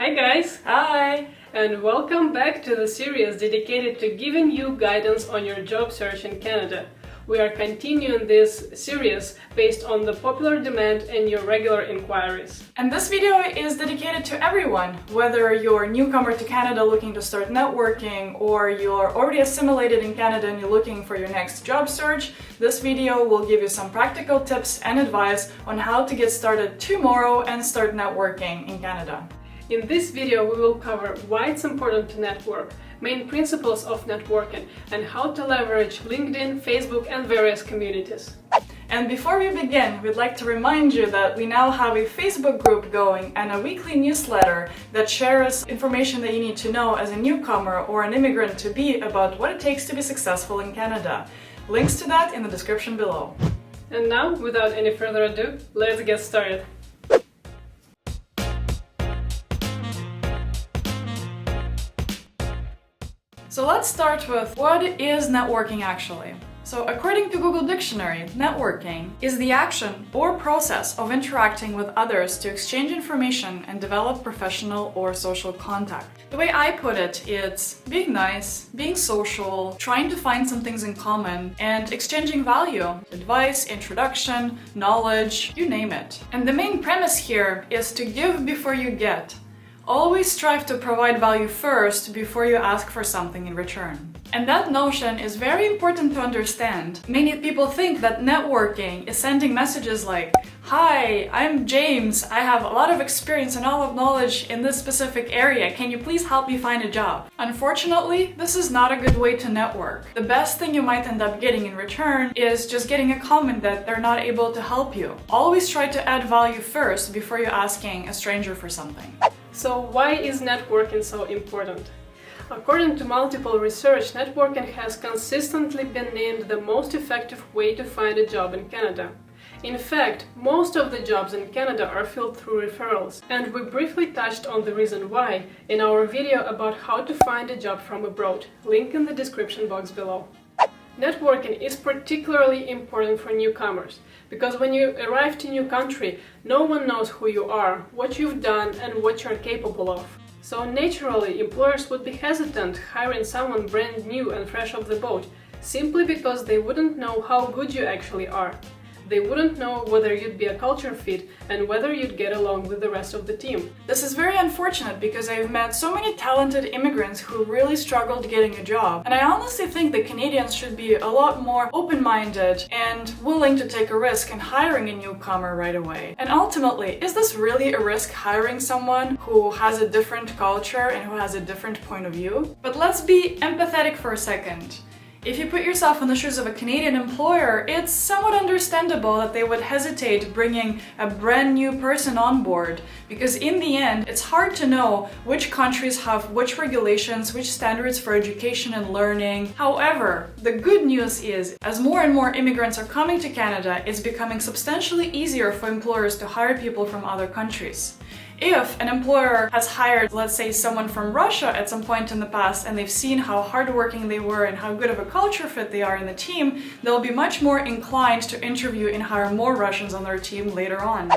Hi guys! Hi! And welcome back to the series dedicated to giving you guidance on your job search in Canada. We are continuing this series based on the popular demand and your regular inquiries. And this video is dedicated to everyone, whether you're a newcomer to Canada looking to start networking or you're already assimilated in Canada and you're looking for your next job search. This video will give you some practical tips and advice on how to get started tomorrow and start networking in Canada. In this video, we will cover why it's important to network, main principles of networking, and how to leverage LinkedIn, Facebook, and various communities. And before we begin, we'd like to remind you that we now have a Facebook group going and a weekly newsletter that shares information that you need to know as a newcomer or an immigrant to be about what it takes to be successful in Canada. Links to that in the description below. And now, without any further ado, let's get started. So let's start with what is networking actually. So according to Google Dictionary, networking is the action or process of interacting with others to exchange information and develop professional or social contact. The way I put it, it's being nice, being social, trying to find some things in common, and exchanging value, advice, introduction, knowledge, you name it. And the main premise here is to give before you get. Always strive to provide value first before you ask for something in return. And that notion is very important to understand. Many people think that networking is sending messages like, "Hi, I'm James. I have a lot of experience and all of knowledge in this specific area. Can you please help me find a job?" Unfortunately, this is not a good way to network. The best thing you might end up getting in return is just getting a comment that they're not able to help you. Always try to add value first before you're asking a stranger for something. So why is networking so important? According to multiple research, networking has consistently been named the most effective way to find a job in Canada. In fact, most of the jobs in Canada are filled through referrals, and we briefly touched on the reason why in our video about how to find a job from abroad, link in the description box below. Networking is particularly important for newcomers, because when you arrive to a new country, no one knows who you are, what you've done, and what you're capable of. So naturally, employers would be hesitant hiring someone brand new and fresh off the boat, simply because they wouldn't know how good you actually are. They wouldn't know whether you'd be a culture fit and whether you'd get along with the rest of the team. This is very unfortunate because I've met so many talented immigrants who really struggled getting a job. And I honestly think that Canadians should be a lot more open-minded and willing to take a risk in hiring a newcomer right away. And ultimately, is this really a risk hiring someone who has a different culture and who has a different point of view? But let's be empathetic for a second. If you put yourself in the shoes of a Canadian employer, it's somewhat understandable that they would hesitate bringing a brand new person on board, because in the end, it's hard to know which countries have which regulations, which standards for education and learning. However, the good news is, as more and more immigrants are coming to Canada, it's becoming substantially easier for employers to hire people from other countries. If an employer has hired, let's say, someone from Russia at some point in the past and they've seen how hardworking they were and how good of a culture fit they are in the team, they'll be much more inclined to interview and hire more Russians on their team later on.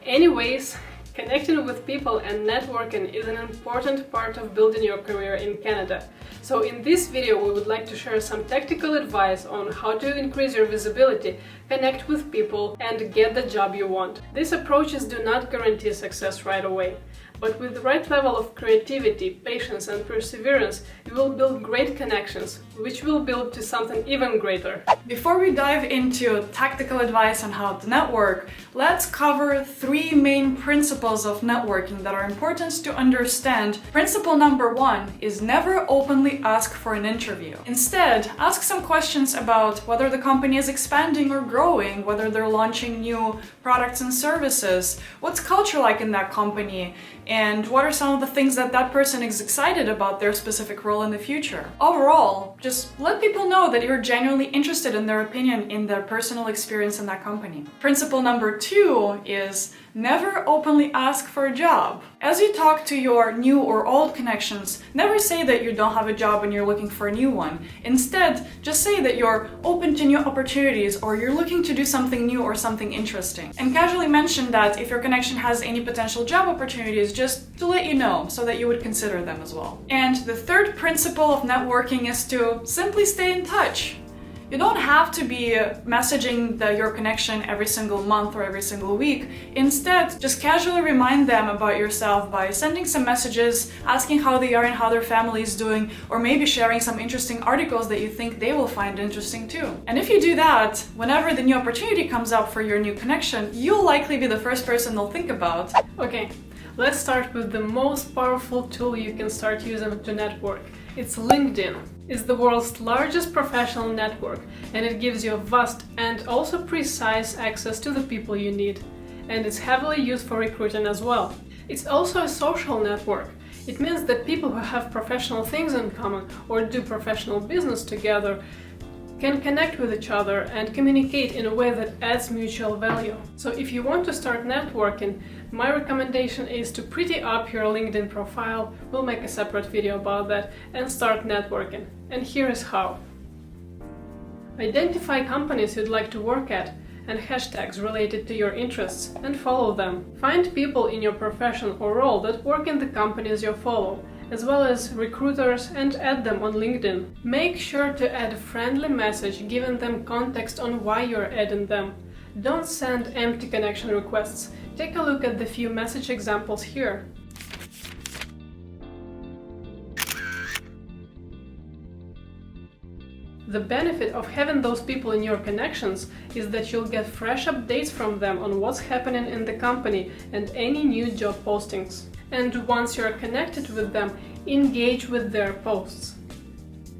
Anyways, connecting with people and networking is an important part of building your career in Canada. So in this video, we would like to share some tactical advice on how to increase your visibility, connect with people, and get the job you want. These approaches do not guarantee success right away, but with the right level of creativity, patience, and perseverance, you will build great connections, which will build to something even greater. Before we dive into tactical advice on how to network, let's cover 3 main principles of networking that are important to understand. Principle number 1 is never openly ask for an interview. Instead, ask some questions about whether the company is expanding or growing, whether they're launching new products and services, what's culture like in that company, and what are some of the things that that person is excited about their specific role in the future. Overall, just let people know that you're genuinely interested in their opinion, in their personal experience in that company. Principle number 2 is never openly ask for a job. As you talk to your new or old connections, never say that you don't have a job and you're looking for a new one. Instead, just say that you're open to new opportunities or you're looking to do something new or something interesting. And casually mention that if your connection has any potential job opportunities, just to let you know so that you would consider them as well. And the third principle of networking is to simply stay in touch. You don't have to be messaging your connection every single month or every single week. Instead, just casually remind them about yourself by sending some messages, asking how they are and how their family is doing, or maybe sharing some interesting articles that you think they will find interesting too. And if you do that, whenever the new opportunity comes up for your new connection, you'll likely be the first person they'll think about. Okay, let's start with the most powerful tool you can start using to network. It's LinkedIn. It's the world's largest professional network, and it gives you a vast and also precise access to the people you need. And it's heavily used for recruiting as well. It's also a social network. It means that people who have professional things in common or do professional business together can connect with each other and communicate in a way that adds mutual value. So if you want to start networking, my recommendation is to pretty up your LinkedIn profile. We'll make a separate video about that, and start networking. And here is how. Identify companies you'd like to work at and hashtags related to your interests and follow them. Find people in your profession or role that work in the companies you follow, as well as recruiters, and add them on LinkedIn. Make sure to add a friendly message giving them context on why you're adding them. Don't send empty connection requests. Take a look at the few message examples here. The benefit of having those people in your connections is that you'll get fresh updates from them on what's happening in the company and any new job postings. And once you're connected with them, engage with their posts.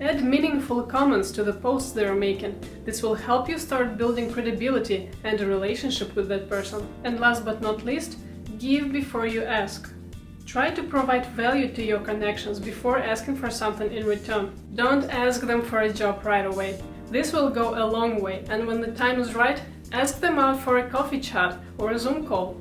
Add meaningful comments to the posts they're making. This will help you start building credibility and a relationship with that person. And last but not least, give before you ask. Try to provide value to your connections before asking for something in return. Don't ask them for a job right away. This will go a long way, and when the time is right, ask them out for a coffee chat or a Zoom call.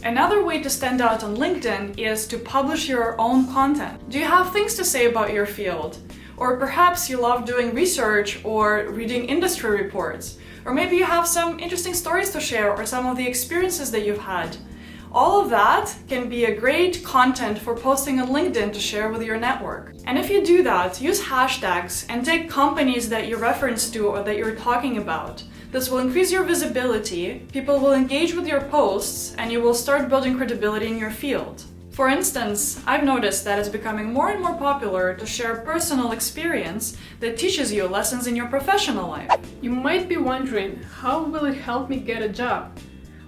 Another way to stand out on LinkedIn is to publish your own content. Do you have things to say about your field? Or perhaps you love doing research or reading industry reports. Or maybe you have some interesting stories to share or some of the experiences that you've had. All of that can be a great content for posting on LinkedIn to share with your network. And if you do that, use hashtags and take companies that you reference to or that you're talking about. This will increase your visibility, people will engage with your posts, and you will start building credibility in your field. For instance, I've noticed that it's becoming more and more popular to share personal experience that teaches you lessons in your professional life. You might be wondering, how will it help me get a job?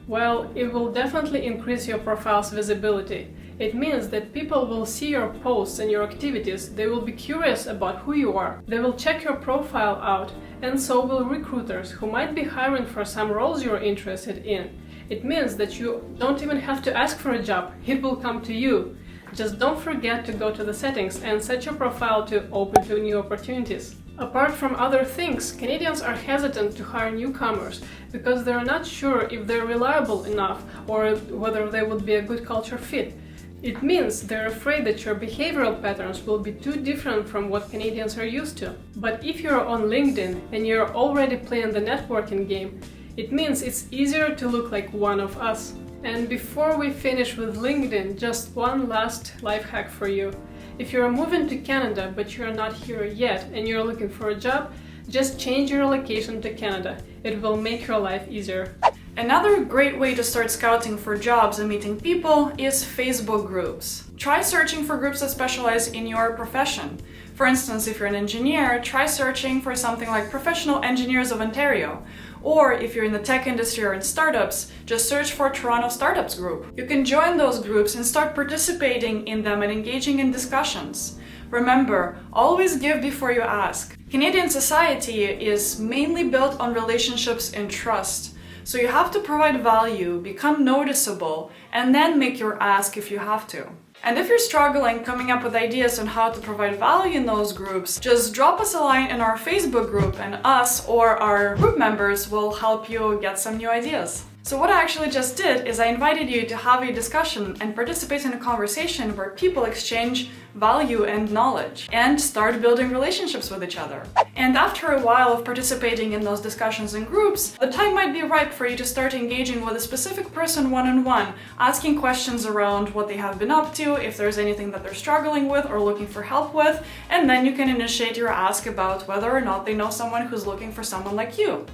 Well, it will definitely increase your profile's visibility. It means that people will see your posts and your activities, they will be curious about who you are, they will check your profile out, and so will recruiters who might be hiring for some roles you're interested in. It means that you don't even have to ask for a job, it will come to you. Just don't forget to go to the settings and set your profile to open to new opportunities. Apart from other things, Canadians are hesitant to hire newcomers because they're not sure if they're reliable enough or whether they would be a good culture fit. It means they're afraid that your behavioral patterns will be too different from what Canadians are used to. But if you're on LinkedIn and you're already playing the networking game, it means it's easier to look like one of us. And before we finish with LinkedIn, just one last life hack for you. If you're moving to Canada but you're not here yet and you're looking for a job, just change your location to Canada. It will make your life easier. Another great way to start scouting for jobs and meeting people is Facebook groups. Try searching for groups that specialize in your profession. For instance, if you're an engineer, try searching for something like Professional Engineers of Ontario. Or if you're in the tech industry or in startups, just search for Toronto Startups Group. You can join those groups and start participating in them and engaging in discussions. Remember, always give before you ask. Canadian society is mainly built on relationships and trust. So you have to provide value, become noticeable, and then make your ask if you have to. And if you're struggling coming up with ideas on how to provide value in those groups, just drop us a line in our Facebook group and us or our group members will help you get some new ideas. So what I actually just did is I invited you to have a discussion and participate in a conversation where people exchange value and knowledge and start building relationships with each other. And after a while of participating in those discussions in groups, the time might be ripe for you to start engaging with a specific person one-on-one, asking questions around what they have been up to, if there's anything that they're struggling with or looking for help with, and then you can initiate your ask about whether or not they know someone who's looking for someone like you.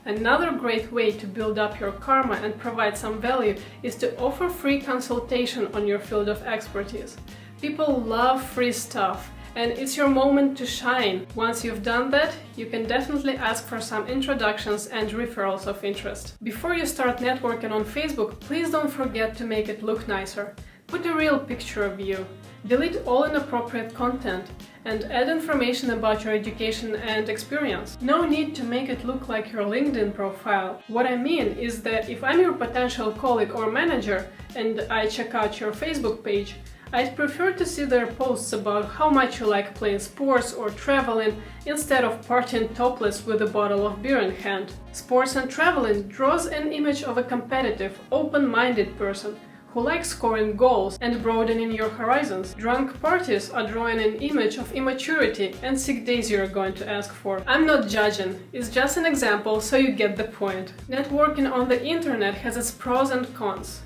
Another great way to build up your karma and provide some value is to offer free consultation on your field of expertise. People love free stuff, and it's your moment to shine. Once you've done that, you can definitely ask for some introductions and referrals of interest. Before you start networking on Facebook, please don't forget to make it look nicer. Put a real picture of you. Delete all inappropriate content and add information about your education and experience. No need to make it look like your LinkedIn profile. What I mean is that if I'm your potential colleague or manager and I check out your Facebook page, I'd prefer to see their posts about how much you like playing sports or traveling instead of partying topless with a bottle of beer in hand. Sports and traveling draws an image of a competitive, open-minded person who likes scoring goals and broadening your horizons. Drunk parties are drawing an image of immaturity and sick days you're going to ask for. I'm not judging, it's just an example so you get the point. Networking on the internet has its pros and cons.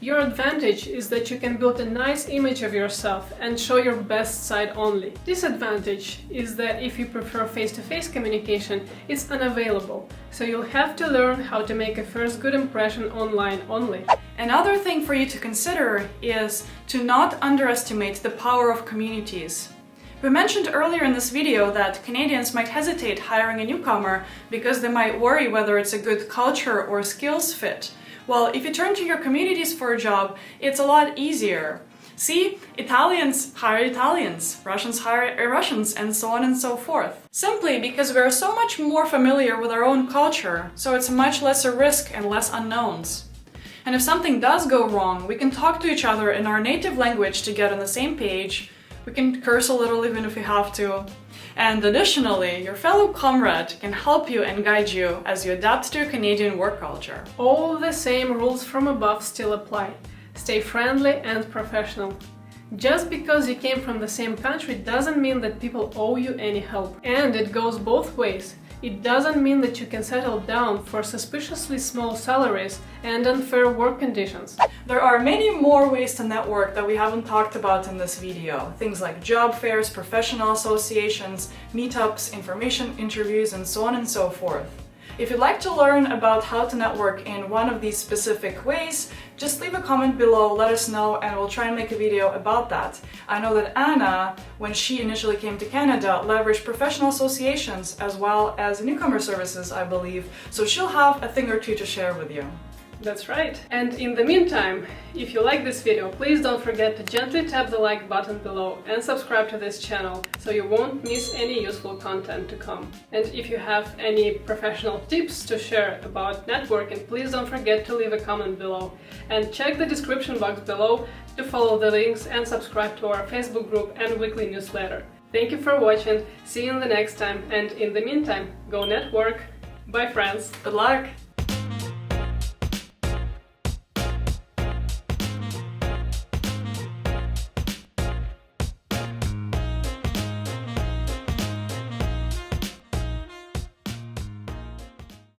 Your advantage is that you can build a nice image of yourself and show your best side only. Disadvantage is that if you prefer face-to-face communication, it's unavailable, so you'll have to learn how to make a first good impression online only. Another thing for you to consider is to not underestimate the power of communities. We mentioned earlier in this video that Canadians might hesitate hiring a newcomer because they might worry whether it's a good culture or skills fit. Well, if you turn to your communities for a job, it's a lot easier. See, Italians hire Italians, Russians hire Russians, and so on and so forth. Simply because we're so much more familiar with our own culture, so it's much lesser risk and less unknowns. And if something does go wrong, we can talk to each other in our native language to get on the same page. We can curse a little even if we have to. And additionally, your fellow comrade can help you and guide you as you adapt to Canadian work culture. All the same rules from above still apply. Stay friendly and professional. Just because you came from the same country doesn't mean that people owe you any help. And it goes both ways. It doesn't mean that you can settle down for suspiciously small salaries and unfair work conditions. There are many more ways to network that we haven't talked about in this video. Things like job fairs, professional associations, meetups, information interviews, and so on and so forth. If you'd like to learn about how to network in one of these specific ways, just leave a comment below, let us know, and we'll try and make a video about that. I know that Anna, when she initially came to Canada, leveraged professional associations as well as newcomer services, I believe, so she'll have a thing or two to share with you. That's right. And in the meantime, if you like this video, please don't forget to gently tap the like button below and subscribe to this channel so you won't miss any useful content to come. And if you have any professional tips to share about networking, please don't forget to leave a comment below. And check the description box below to follow the links and subscribe to our Facebook group and weekly newsletter. Thank you for watching, see you in the next time, and in the meantime, go network. Bye friends! Good luck!